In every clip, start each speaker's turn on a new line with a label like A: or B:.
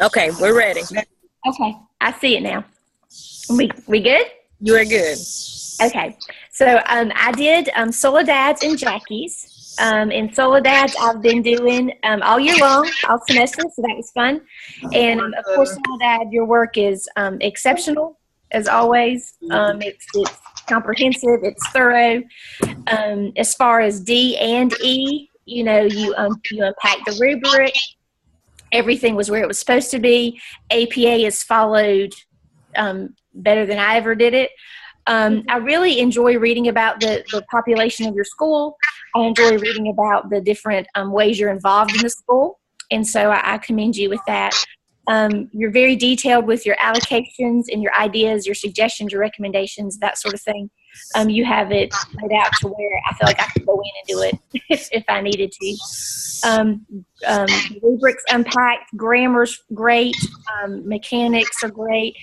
A: Okay, we're ready.
B: Okay, I see it now. We good?
A: You are good.
B: Okay, so I did Solidads and Jackie's. In Solidads, I've been doing all year long, all semester, so that was fun. And of course, Soledad, your work is exceptional as always. It's comprehensive, it's thorough. As far as D and E, you unpack the rubric. Everything was where it was supposed to be. APA is followed better than I ever did it. I really enjoy reading about the population of your school. I enjoy reading about the different ways you're involved in the school. And so I commend you with that. You're very detailed with your allocations and your ideas, your suggestions, your recommendations, that sort of thing. You have it laid out to where I feel like I could go in and do it if I needed to. Rubrics unpacked, grammar's great, mechanics are great,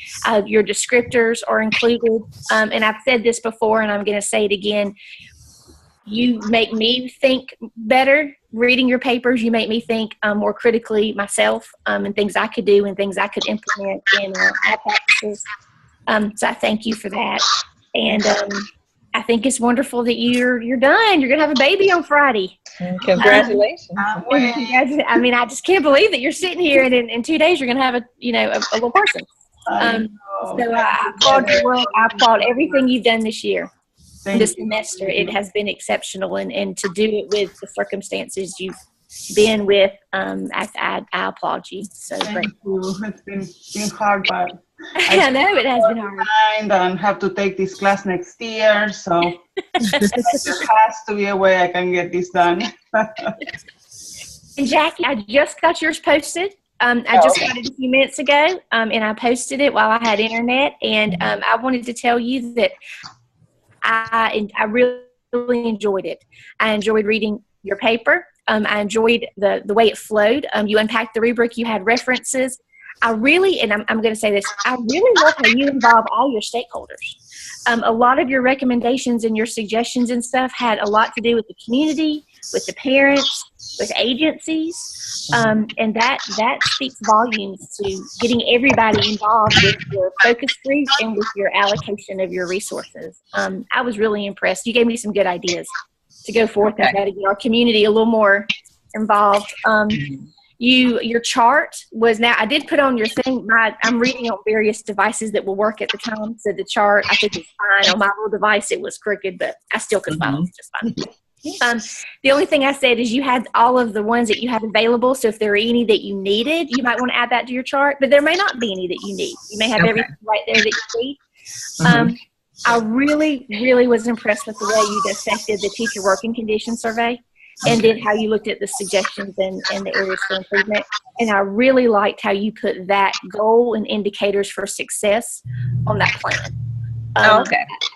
B: your descriptors are included. And I've said this before and I'm going to say it again. You make me think better reading your papers. You make me think more critically myself and things I could do and things I could implement in my practices. So I thank you for that. And I think it's wonderful that you're done. You're going to have a baby on Friday.
A: Congratulations.
B: I mean, I just can't believe that you're sitting here and in 2 days you're going to have a little person. So I applaud your work. I applaud everything you've done this year. This semester, it has been exceptional, and to do it with the circumstances you've been with, I applaud you. So
C: Thank you. It's been hard, but
B: I know it has been hard.
C: And have to take this class next year, so there has to be a way I can get this done.
B: And Jackie, I just got yours posted. I just got it a few minutes ago, and I posted it while I had internet, and I wanted to tell you that I really enjoyed it. I enjoyed reading your paper. I enjoyed the way it flowed. You unpacked the rubric. You had references. I'm going to say this, I really love how you involve all your stakeholders. A lot of your recommendations and your suggestions and stuff had a lot to do with the community, with the parents, with agencies. And that speaks volumes to getting everybody involved with your focus group and with your allocation of your resources. I was really impressed. You gave me some good ideas to go forth and try to get our community a little more involved. Your chart was, now I did put on your thing, I'm reading on various devices that will work at the time, so the chart I think is fine. On my little device it was crooked, but I still could follow it just fine. The only thing I said is you had all of the ones that you had available, so if there are any that you needed, you might want to add that to your chart, but there may not be any that you need. You may have everything right there that you need. I really, really was impressed with the way you dissected the teacher working condition survey and then how you looked at the suggestions and the areas for improvement. And I really liked how you put that goal and indicators for success on that plan.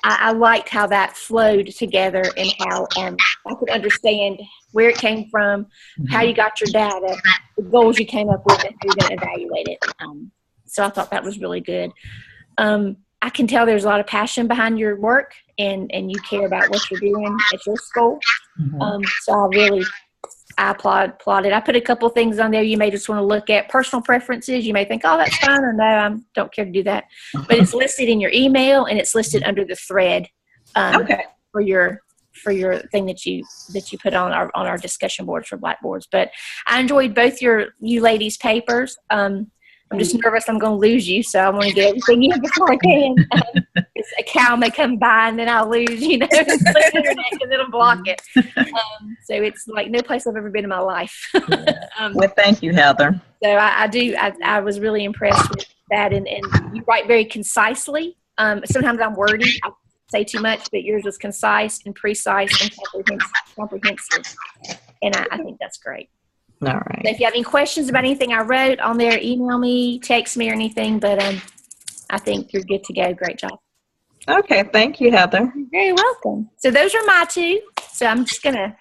B: I liked how that flowed together and how I could understand where it came from, how you got your data, the goals you came up with, and how you're going to evaluate it. So I thought that was really good. I can tell there's a lot of passion behind your work, and you care about what you're doing at your school. So I applaud it. I put a couple of things on there you may just want to look at. Personal preferences, you may think, oh, that's fine, or no, I don't care to do that. But it's listed in your email, and it's listed under the thread for your thing that you put on our discussion boards for Blackboards. But I enjoyed both you ladies' papers. I'm just nervous I'm going to lose you, so I want to get everything in before I can. A cow may come by and then I'll lose, the internet because it'll block it. So it's like no place I've ever been in my life.
A: Well, thank you, Heather.
B: So I was really impressed with that, and you write very concisely. Sometimes I'm wordy. I say too much, but yours was concise and precise and comprehensive. And I think that's great.
A: All right.
B: So if you have any questions about anything I wrote on there, email me, text me, or anything. But I think you're good to go. Great job.
A: Okay. Thank you, Heather.
B: You're very welcome. So those are my two. So I'm just going to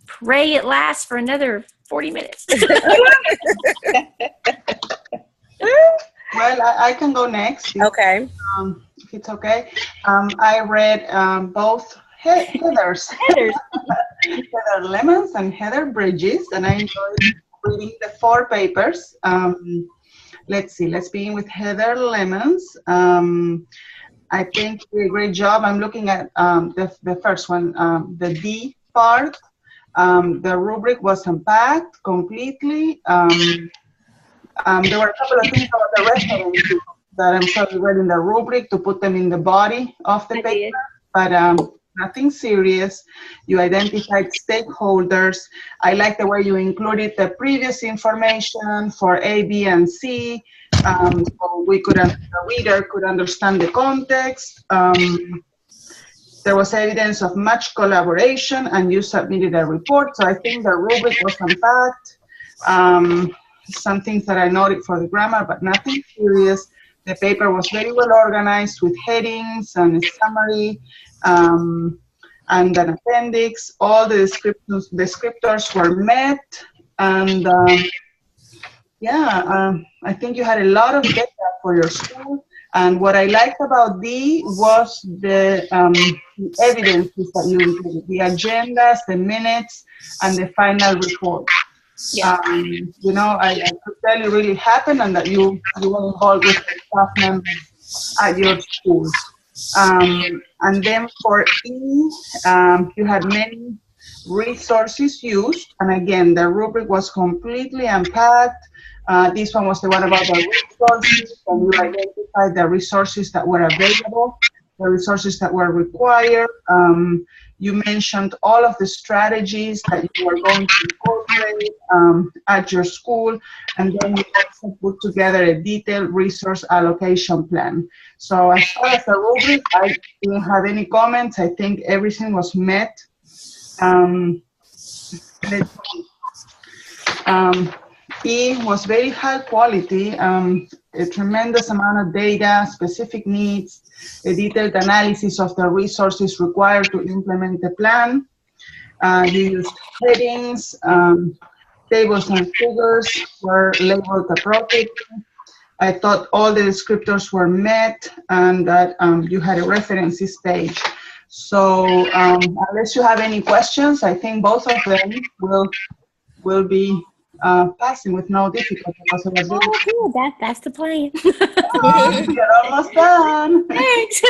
B: pray it lasts for another 40 minutes.
C: Well, I can go next.
A: Okay.
C: If it's okay. I read both Heathers. Heather Lemons and Heather Bridges, and I enjoyed reading the 4 papers. let's see, let's begin with Heather Lemons. I think you did a great job. I'm looking at the first one, the D part. The rubric was unpacked completely. There were a couple of things about the references that I'm sure you read in the rubric to put them in the body of the paper, but nothing serious. You identified stakeholders. I like the way you included the previous information for A, B, and C, so the reader could understand the context. There was evidence of much collaboration, and you submitted a report. So I think the rubric was unpacked. Some things that I noted for the grammar, but nothing serious. The paper was very well organized with headings and a summary and an appendix. All the descriptors were met. And I think you had a lot of data for your school. And what I liked about D was the evidences that you included, the agendas, the minutes, and the final report.
B: Yeah.
C: You know, I could tell it really happened and that you were involved with the staff members at your school. And then for E, you had many resources used. And again, the rubric was completely unpacked. This one was the one about the resources, and you identified the resources that were available, the resources that were required. You mentioned all of the strategies that you were going to incorporate at your school, and then you also put together a detailed resource allocation plan. So as far as the rubric, I didn't have any comments. I think everything was met. E was very high quality, a tremendous amount of data, specific needs, a detailed analysis of the resources required to implement the plan. You used headings, tables and figures were labeled appropriately. I thought all the descriptors were met and that you had a references page. So unless you have any questions, I think both of them will be passing with no difficulty.
B: Oh, good. That's the plan.
C: You're almost done.
B: Thanks.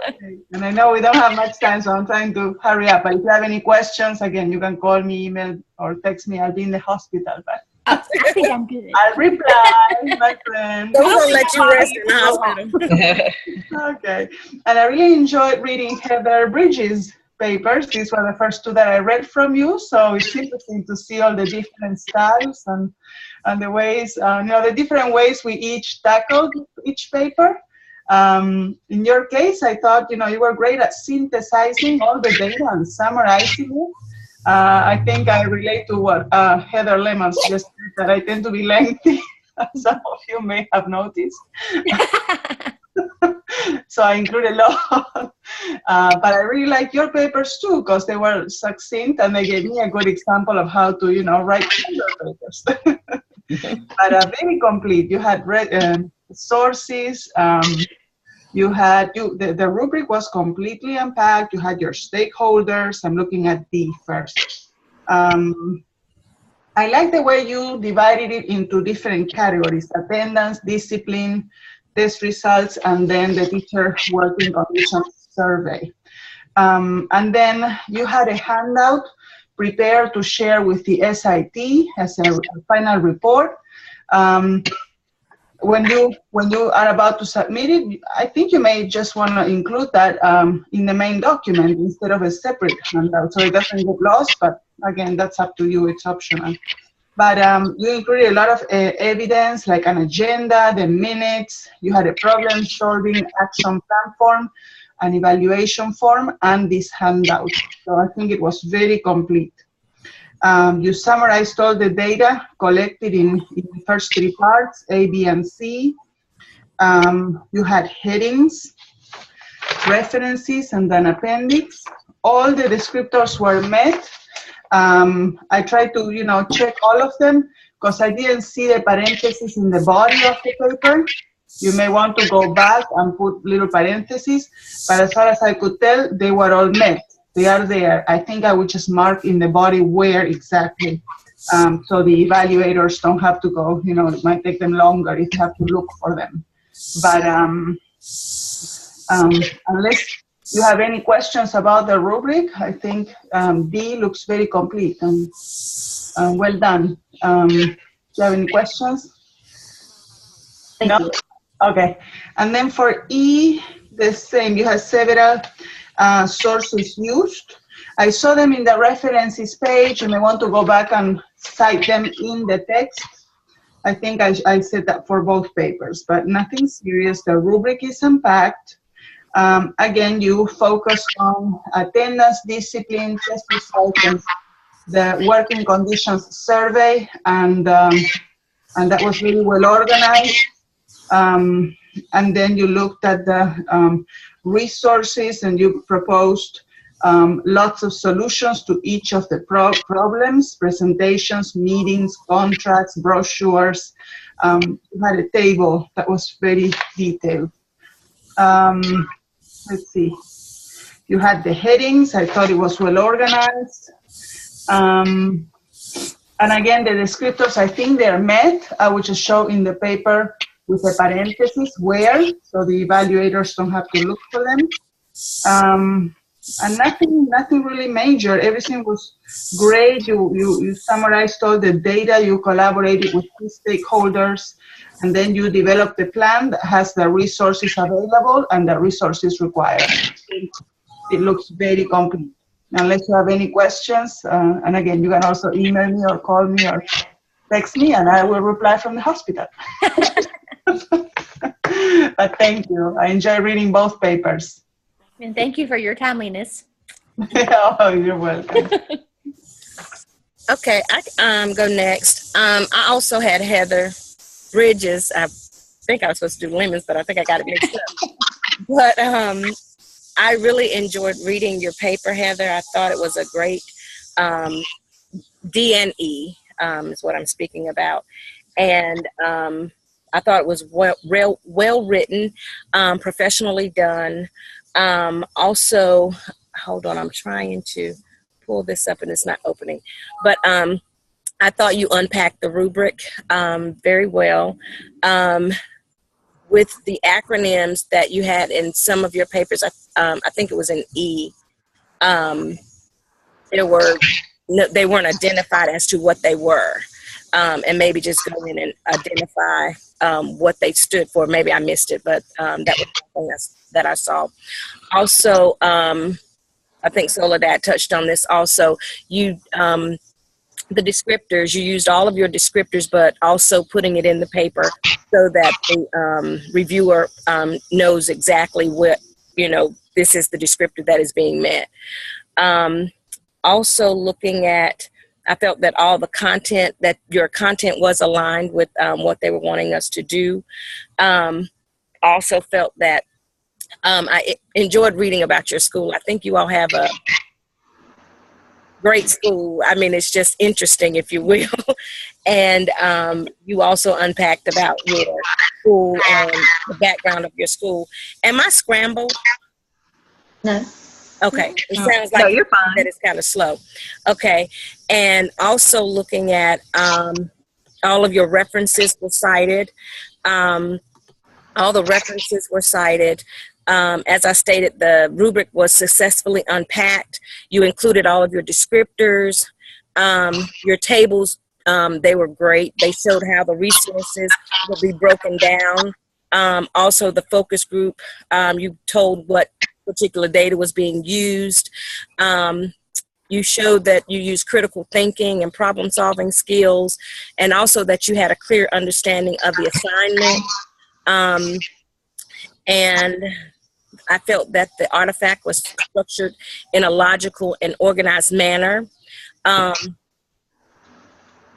C: Okay. And I know we don't have much time, so I'm trying to hurry up. But if you have any questions, again, you can call me, email, or text me. I'll be in the hospital, but
B: I think I'm good.
C: I'll reply, my friend.
D: We're gonna let you rest in the hospital.
C: Okay. And I really enjoyed reading Heather Bridges' papers. These were the first two that I read from you, so it's interesting to see all the different styles and the ways, the different ways we each tackled each paper. In your case, I thought, you were great at synthesizing all the data and summarizing it. I think I relate to what Heather Lemons just said, that I tend to be lengthy, as some of you may have noticed. So I include a lot. But I really like your papers too, because they were succinct and they gave me a good example of how to, write your papers. But very complete. You had sources. You had the rubric was completely unpacked. You had your stakeholders. I'm looking at D first. I like the way you divided it into different categories: attendance, discipline, test results, and then the teacher working conditions survey. And then you had a handout prepared to share with the SIT as a final report. When you are about to submit it, I think you may just want to include that in the main document instead of a separate handout, so it doesn't get lost. But again, that's up to you; it's optional. But you included a lot of evidence, like an agenda, the minutes. You had a problem-solving action plan form, an evaluation form, and this handout. So I think it was very complete. You summarized all the data collected in the first three parts, A, B, and C. You had headings, references, and an appendix. All the descriptors were met. I tried to, check all of them because I didn't see the parentheses in the body of the paper. You may want to go back and put little parentheses, but as far as I could tell, they were all met. They are there. I think I would just mark in the body where exactly so the evaluators don't have to go, it might take them longer if you have to look for them. But unless you have any questions about the rubric, I think D looks very complete and well done. Do you have any questions?
B: Thank
C: No?
B: you.
C: Okay. And then for E, the same. You have several sources used. I saw them in the references page, and I want to go back and cite them in the text. I think I said that for both papers, but nothing serious. The rubric is unpacked. Again, you focus on attendance, discipline, test results, and the working conditions survey, and that was really well organized. And then you looked at the resources, and you proposed lots of solutions to each of the problems, presentations, meetings, contracts, brochures. You had a table that was very detailed. Let's see. You had the headings. I thought it was well organized. And again, the descriptors, I think they're met. I will just show in the paper with a parenthesis where, so the evaluators don't have to look for them. And nothing really major. Everything was great. You summarized all the data. You collaborated with key stakeholders, and then you developed a plan that has the resources available and the resources required. It looks very complete. Unless you have any questions, and again, you can also email me or call me or text me, and I will reply from the hospital. But thank you. I enjoy reading both papers.
B: And thank you for your timeliness.
C: Oh, you're welcome.
D: Okay, I go next. I also had Heather Bridges. I think I was supposed to do Lemons, but I think I got it mixed up. But I really enjoyed reading your paper, Heather. I thought it was a great D&E is what I'm speaking about. And I thought it was well written, professionally done. Also, hold on, I'm trying to pull this up and it's not opening. But I thought you unpacked the rubric very well. With the acronyms that you had in some of your papers, I think it was in E, they weren't identified as to what they were. And maybe just go in and identify what they stood for. Maybe I missed it, but that was something that I saw. Also, I think Soledad touched on this also. The descriptors, you used all of your descriptors, but also putting it in the paper so that the reviewer knows exactly what, this is the descriptor that is being met. Also looking at, I felt that all the content, that your content was aligned with what they were wanting us to do. Also felt that I enjoyed reading about your school. I think you all have a great school. I mean, it's just interesting, if you will. And you also unpacked about your school and the background of your school. Am I scrambled?
A: No.
D: Okay. It sounds like
A: no, you're fine.
D: that it's kind of slow. Okay. And also looking at all of your references were cited. All the references were cited. As I stated, the rubric was successfully unpacked. You included all of your descriptors. Your tables, they were great. They showed how the resources will be broken down. Also, the focus group, you told what particular data was being used. You showed that you used critical thinking and problem-solving skills, and also that you had a clear understanding of the assignment. And I felt that the artifact was structured in a logical and organized manner.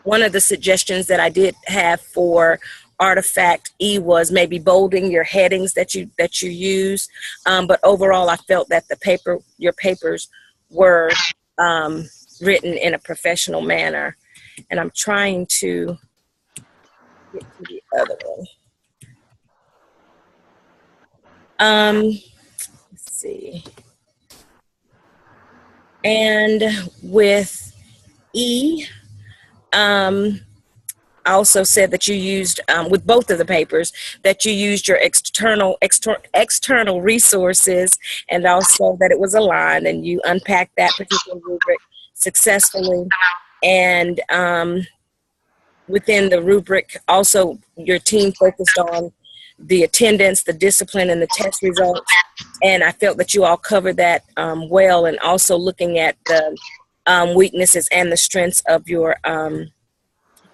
D: One of the suggestions that I did have for artifact E was maybe bolding your headings that you use. But overall, I felt that your papers were written in a professional manner. And I'm trying to get to the other one. Let's see. And with E, also said that you used, with both of the papers, that you used your external resources, and also that it was aligned, and you unpacked that particular rubric successfully. And within the rubric, also your team focused on the attendance, the discipline, and the test results. And I felt that you all covered that well, and also looking at the weaknesses and the strengths of your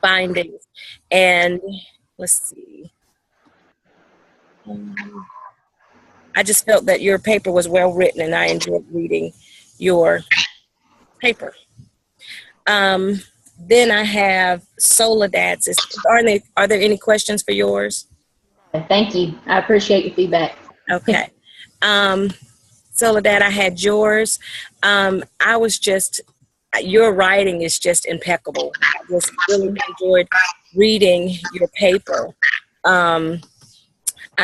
D: findings. And let's see. I just felt that your paper was well written, and I enjoyed reading your paper. Then I have Soledad's. Are there any questions for yours?
A: Thank you. I appreciate your feedback.
D: Okay. Soledad, I had yours. Your writing is just impeccable. I just really enjoyed reading your paper. I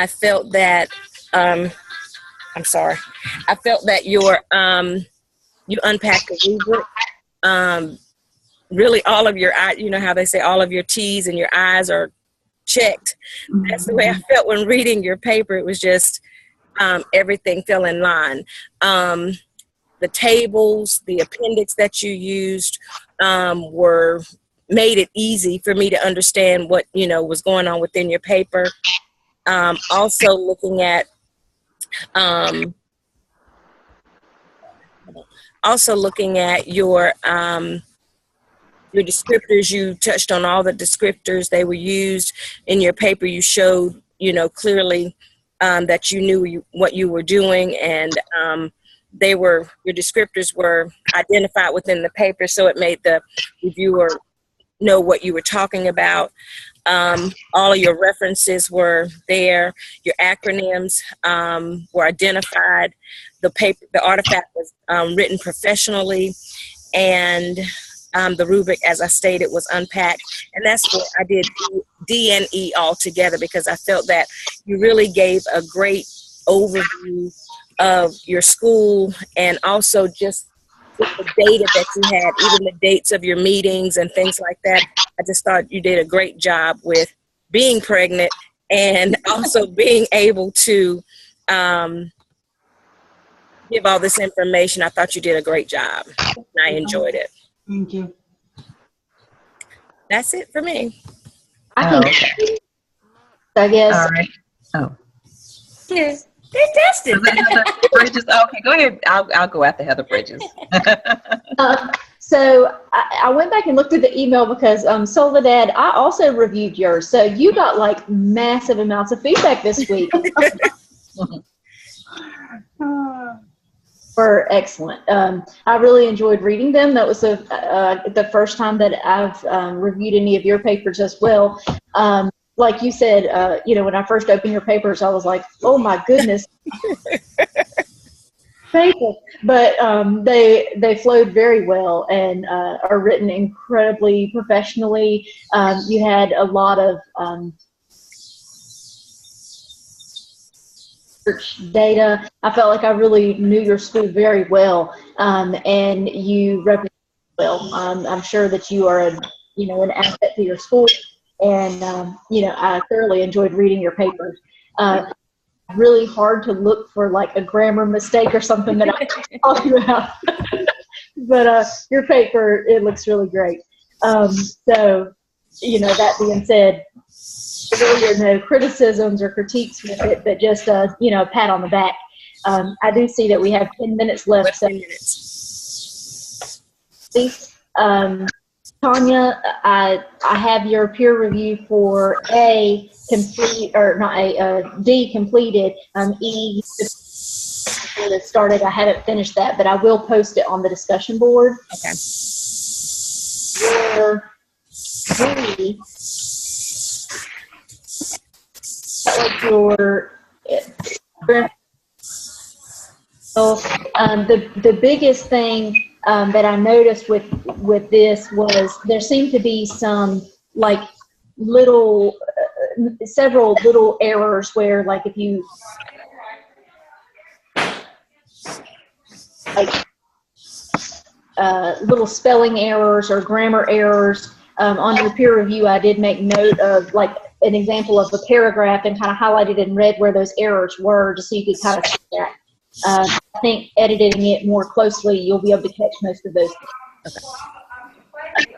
D: felt that, I felt that you unpacked the rubric. Really all of your, you know how they say all of your T's and your I's are checked. That's the way I felt when reading your paper. It was just, everything fell in line. The tables, the appendix that you used made it easy for me to understand what, was going on within your paper. Also looking at your descriptors. You touched on all the descriptors. They were used in your paper. You showed, clearly that you knew what you were doing, and your descriptors were identified within the paper, so it made the reviewer know what you were talking about. All of your references were there. Your acronyms were identified. The artifact was written professionally, and the rubric, as I stated, was unpacked. And that's what I did D and E all together, because I felt that you really gave a great overview of your school, and also just with the data that you had, even the dates of your meetings and things like that. I just thought you did a great job with being pregnant and also being able to give all this information. I thought you did a great job, and I enjoyed it.
C: Thank you.
D: That's it for me.
A: I can,
E: Okay.
A: I guess.
E: All right. Oh.
B: Yeah. Fantastic.
E: Heather Bridges. Okay, go ahead. I'll go after Heather Bridges.
A: So I went back and looked at the email because Soledad, I also reviewed yours. So you got like massive amounts of feedback this week. Were excellent. I really enjoyed reading them. That was the first time that I've reviewed any of your papers as well. Like you said, when I first opened your papers, I was like, oh my goodness. Paper. But they flowed very well and are written incredibly professionally. You had a lot of data. I felt like I really knew your school very well, and you represent well. I'm sure that you are an asset to your school, and I thoroughly enjoyed reading your papers. Really hard to look for like a grammar mistake or something that I can talk about. But your paper, it looks really great. So that being said, there really are no criticisms or critiques with it, but just a pat on the back. I do see that we have 10 minutes left. So
D: 10 minutes.
A: Tanya, I have your peer review for A complete, or not A, D completed. E before it started. I haven't finished that, but I will post it on the discussion board.
D: Okay.
A: Your D, like your the biggest thing that I noticed with this was there seemed to be some like little several little errors where like if you like little spelling errors or grammar errors on your peer review, I did make note of like an example of the paragraph and kind of highlighted in red where those errors were, just so you could kind of see that. I think editing it more closely, you'll be able to catch most of those things. Okay.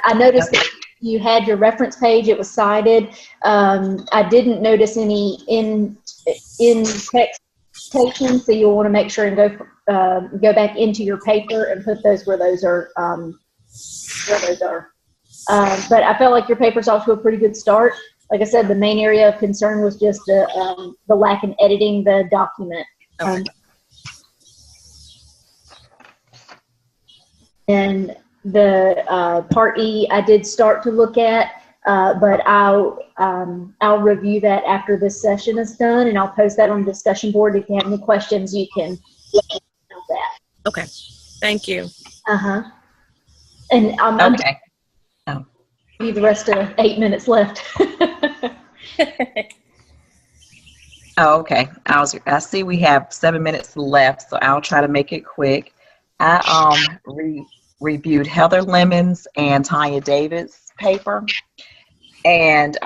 A: I noticed that you had your reference page, it was cited. I didn't notice any in text citation, so you'll want to make sure and go back into your paper and put those where those are. But I felt like your paper's off to a pretty good start. Like I said, the main area of concern was just the lack in editing the document.
D: Okay.
A: And the Part E, I did start to look at, but I'll review that after this session is done, and I'll post that on the discussion board. If you have any questions, you can let me know that.
D: Okay. Thank you.
A: And I'm
E: Okay.
A: give you the rest of 8 minutes left.
E: Oh, okay. I see we have 7 minutes left, so I'll try to make it quick. I reviewed Heather Lemon's and Tanya David's paper. And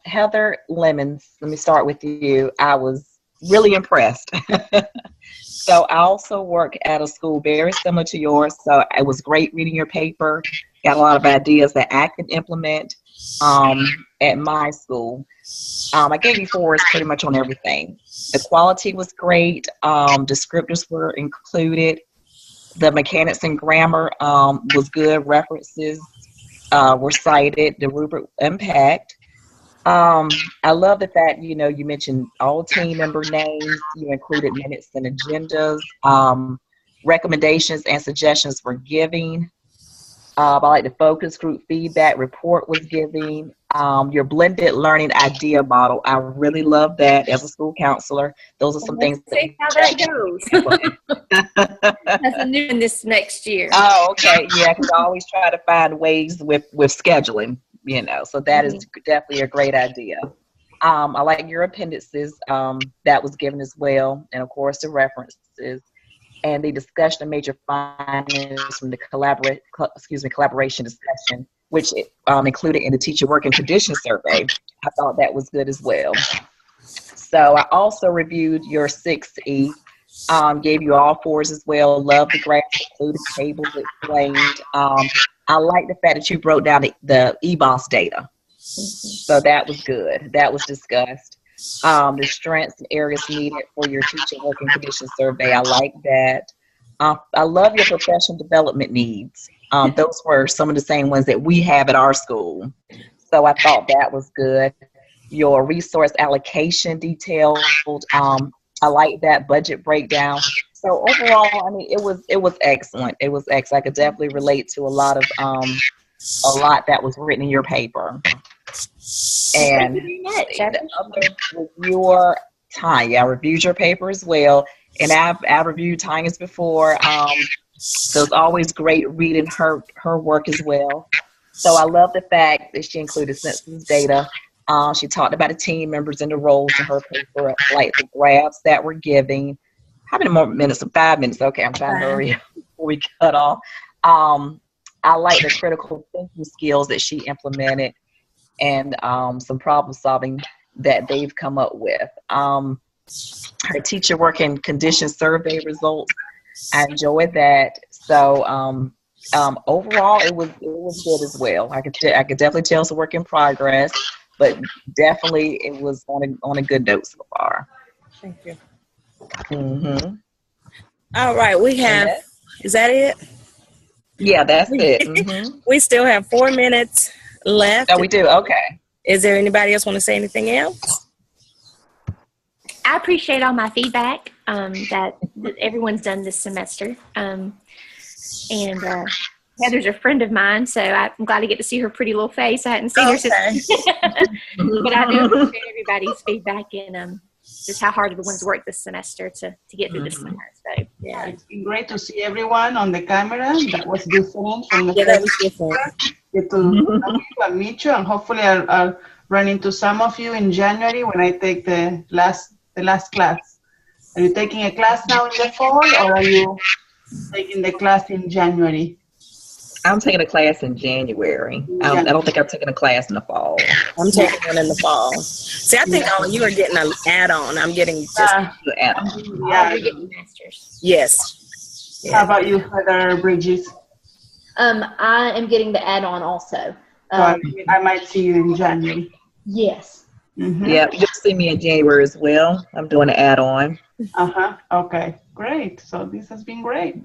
E: Heather Lemon's, let me start with you. I was really impressed. So I also work at a school very similar to yours, so it was great reading your paper. Got a lot of ideas that I could implement at my school. I gave you 4s pretty much on everything. The quality was great. Descriptors were included. The mechanics and grammar was good. References were cited. The rubric impact. I love the fact, you mentioned all team member names. You included minutes and agendas. Recommendations and suggestions were giving. I like the focus group feedback report was giving. Your blended learning idea model, I really love that as a school counselor. Those are some things.
B: Let's see how that goes. That's a new one this next year.
E: Oh, okay. Yeah, because I always try to find ways with scheduling, so that is definitely a great idea. I like your appendices that was given as well, and of course the references. And the discussion of major findings from the collaboration discussion, which included in the teacher working conditions survey. I thought that was good as well. So I also reviewed your 6E, gave you all 4s as well. Love the graphs, included tables explained. I like the fact that you broke down the EBOS data. So that was good. That was discussed. The strengths and areas needed for your teacher working conditions survey. I like that. I love your professional development needs. Those were some of the same ones that we have at our school. So I thought that was good. Your resource allocation detailed. I like that budget breakdown. So overall, I mean, it was excellent. It was excellent. I could definitely relate to a lot that was written in your paper. And the other reviewer, Tanya, I reviewed your paper as well, and I've reviewed Tanya's before. So it's always great reading her work as well. So I love the fact that she included census data. She talked about the team members and the roles in her paper, like the graphs that we're giving. How many more minutes? 5 minutes. Okay, I'm trying to hurry before we cut off. I like the critical thinking skills that she implemented, and some problem solving that they've come up with. Her teacher working conditions survey results, I enjoyed that. So overall, it was good as well. I could definitely tell it's a work in progress, but definitely it was on a good note so far.
D: Thank you.
E: Mm-hmm.
D: All right, we have. Is that it?
E: Yeah, that's it. Mm-hmm.
D: We still have 4 minutes left.
E: Oh, we do. Okay.
D: Is there anybody else want to say anything else?
B: I appreciate all my feedback that everyone's done this semester. And Heather's a friend of mine, so I'm glad to get to see her pretty little face. I hadn't seen her since. But I do appreciate everybody's feedback and just how hard everyone's worked this semester to get through this summer. So
C: yeah, it's been great to see everyone on the camera. That was different from the
D: that was different.
C: Get to know you and meet you, and hopefully I'll run into some of you in January when I take the last class. Are you taking a class now in the fall, or are you taking the class in January?
E: I'm taking a class in January. I don't think I'm taking a class in the fall.
D: I'm taking one in the fall. See, I think all of you are getting an add-on. I'm getting just
E: The add-on.
B: You're getting masters.
D: yes.
C: How about you, Heather Bridges?
A: I am getting the add-on also.
C: So I might see you in January.
A: Yes.
C: Mm-hmm.
E: Yeah, you'll see me in January as well. I'm doing an add-on.
C: Okay, great. So this has been great.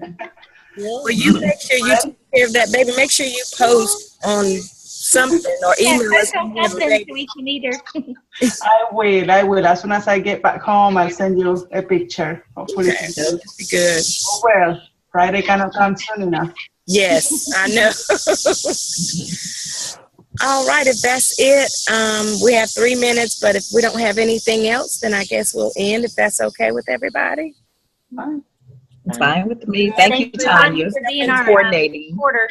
D: Well, you make sure you take care of that, baby. Make sure you post on something or email us.
B: Don't have them so we can eat her.
C: I will. As soon as I get back home, I'll send you a picture. Hopefully.
D: Okay, that'll be good.
C: Oh, well, Friday cannot come soon enough.
D: Yes, I know. All right, if that's it, we have 3 minutes, but if we don't have anything else, then I guess we'll end if that's okay with everybody.
C: Fine.
E: It's fine with me. Thank you, Tanya,
B: for being
E: for
B: our
E: coordinating.
B: reporter.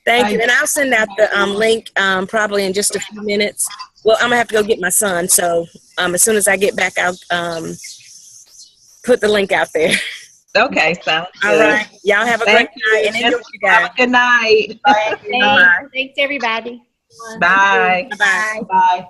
D: Thank you. And I'll send out the link probably in just a few minutes. Well, I'm going to have to go get my son. So as soon as I get back, I'll put the link out there.
E: Okay, sounds good.
D: All right. Y'all have a great night. And enjoy you guys.
E: Have a good night.
B: Thanks, everybody.
E: Bye.
D: Bye.
C: Bye.